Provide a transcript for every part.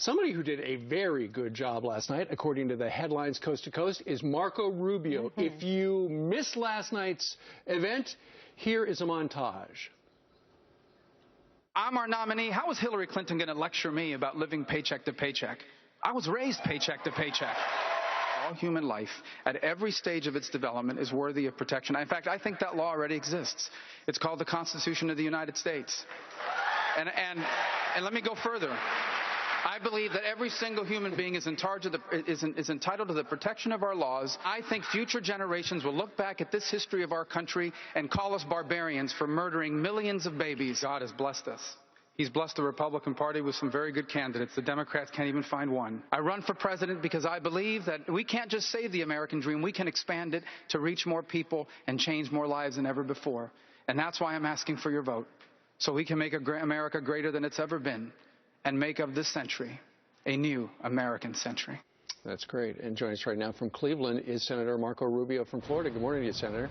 Somebody who did a very good job last night, according to the headlines coast to coast, is Marco Rubio. If you missed last night's event, here is a montage. I'm our nominee. How is Hillary Clinton going to lecture me about living paycheck to paycheck? I was raised paycheck to paycheck. All human life, at every stage of its development, is worthy of protection. In fact, I think that law already exists. It's called the Constitution of the United States. And let me go further. I believe that every single human being is entitled to the protection of our laws. I think future generations will look back at this history of our country and call us barbarians for murdering millions of babies. God has blessed us. He's blessed the Republican Party with some very good candidates. The Democrats can't even find one. I run for president because I believe that we can't just save the American dream. We can expand it to reach more people and change more lives than ever before. And that's why I'm asking for your vote, so we can make America greater than it's ever been and make of this century a new American century. That's great. And joining us right now from Cleveland is Senator Marco Rubio from Florida. Good morning to you, Senator.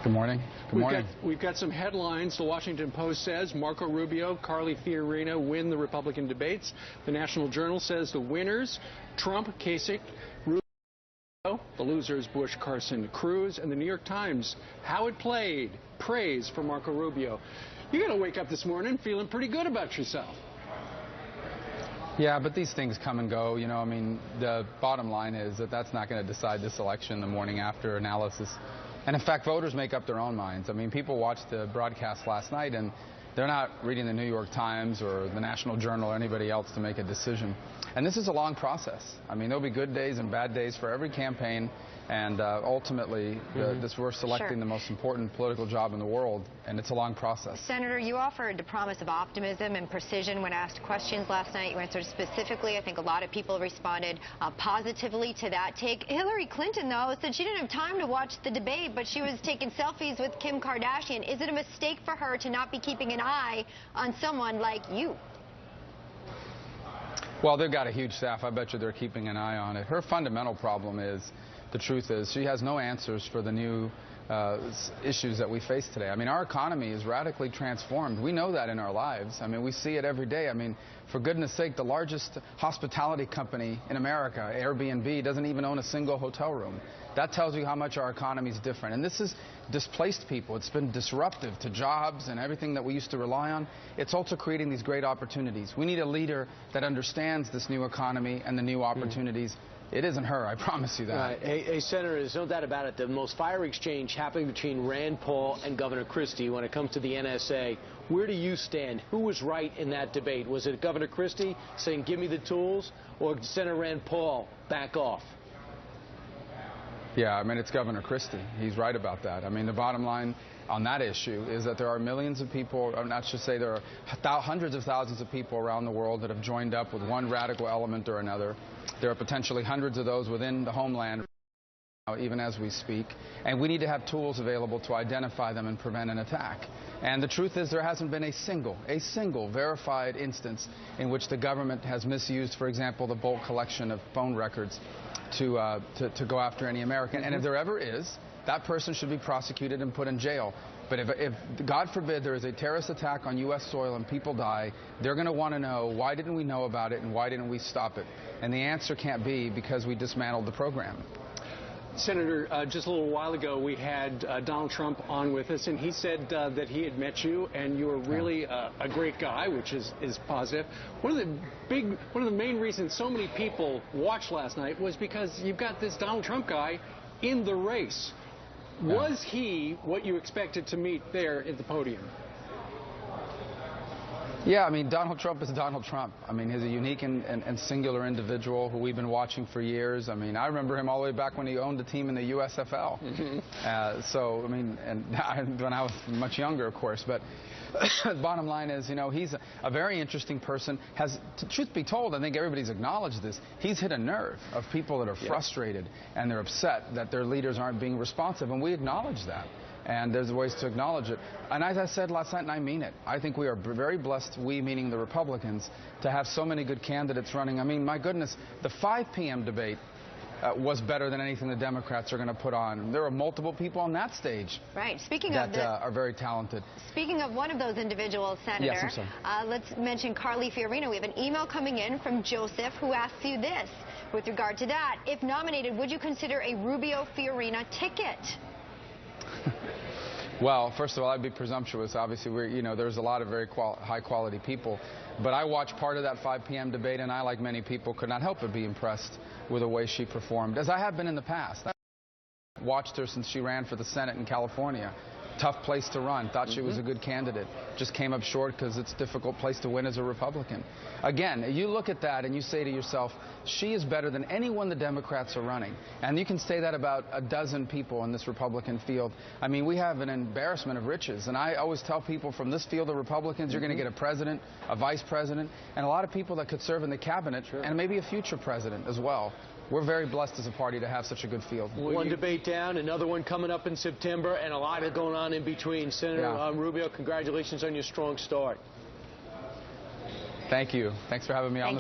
Good morning. Good morning. We've got some headlines. The Washington Post says Marco Rubio, Carly Fiorina win the Republican debates. The National Journal says the winners, Trump, Kasich, Rubio, the losers, Bush, Carson, Cruz, and the New York Times, how it played, praise for Marco Rubio. You're going to wake up this morning feeling pretty good about yourself. Yeah, but these things come and go. You know, I mean, the bottom line is that that's not going to decide this election the morning after analysis. And in fact, voters make up their own minds. I mean, people watched the broadcast last night, and they're not reading the New York Times or the National Journal or anybody else to make a decision. And this is a long process. I mean, there'll be good days and bad days for every campaign. And ultimately, we're selecting the most important political job in the world, and it's a long process. Senator, you offered the promise of optimism and precision when asked questions last night. You answered specifically. I think a lot of people responded positively to that take. Hillary Clinton, though, said she didn't have time to watch the debate, but she was taking selfies with Kim Kardashian. Is it a mistake for her to not be keeping an eye on someone like you? Well, they've got a huge staff. I bet you they're keeping an eye on it. Her fundamental problem is, the truth is, she has no answers for the new issues that we face today. I mean, our economy is radically transformed. We know that in our lives. I mean, we see it every day. I mean, for goodness sake, the largest hospitality company in America, Airbnb, doesn't even own a single hotel room. That tells you how much our economy is different. And this has displaced people. It's been disruptive to jobs and everything that we used to rely on. It's also creating these great opportunities. We need a leader that understands this new economy and the new opportunities. It isn't her, I promise you that. Hey, Senator, there's no doubt about it. The most fiery exchange happening between Rand Paul and Governor Christie when it comes to the NSA. Where do you stand? Who was right in that debate? Was it Governor Christie saying, give me the tools, or Senator Rand Paul, back off? Yeah, I mean, it's Governor Christie. He's right about that. I mean, the bottom line on that issue is that there are millions of people, or not to say there are hundreds of thousands of people around the world that have joined up with one radical element or another. There are potentially hundreds of those within the homeland, even as we speak, and we need to have tools available to identify them and prevent an attack. And the truth is, there hasn't been a single verified instance in which the government has misused, for example, the bulk collection of phone records to go after any American. And if there ever is, that person should be prosecuted and put in jail. But if, God forbid, there is a terrorist attack on U.S. soil and people die, they're going to want to know, why didn't we know about it and why didn't we stop it? And the answer can't be because we dismantled the program. Senator, just a little while ago, we had Donald Trump on with us, and he said that he had met you, and you were really a great guy, which is positive. One of the main reasons so many people watched last night was because you've got this Donald Trump guy in the race. Was he what you expected to meet there at the podium? Yeah, I mean, Donald Trump is Donald Trump. I mean, he's a unique and singular individual who we've been watching for years. I mean, I remember him all the way back when he owned a team in the USFL. So, I mean, and when I was much younger, of course. But the bottom line is, you know, he's a very interesting person. Truth be told, I think everybody's acknowledged this. He's hit a nerve of people that are frustrated and they're upset that their leaders aren't being responsive, and we acknowledge that. And there's ways to acknowledge it. And as I said last night, and I mean it, I think we are very blessed, we meaning the Republicans, to have so many good candidates running. I mean, my goodness, the 5 p.m. debate was better than anything the Democrats are going to put on. There are multiple people on that stage. Right. Speaking that of the, are very talented. Speaking of one of those individuals, Senator, yes, I'm sorry. Let's mention Carly Fiorina. We have an email coming in from Joseph who asks you this. With regard to that, if nominated, would you consider a Rubio-Fiorina ticket? Well, first of all, I'd be presumptuous. Obviously, there's a lot of very high-quality people. But I watched part of that 5 p.m. debate, and I, like many people, could not help but be impressed with the way she performed, as I have been in the past. I watched her since she ran for the Senate in California. Tough place to run. Thought she was a good candidate. Just came up short because it's a difficult place to win as a Republican. Again, you look at that and you say to yourself, she is better than anyone the Democrats are running. And you can say that about a dozen people in this Republican field. I mean, we have an embarrassment of riches. And I always tell people from this field of Republicans, you're going to get a president, a vice president, and a lot of people that could serve in the cabinet, and maybe a future president as well. We're very blessed as a party to have such a good field. One debate down, another one coming up in September, and a lot of going on in between. Senator Rubio, congratulations on your strong start. Thank you. Thanks for having me on.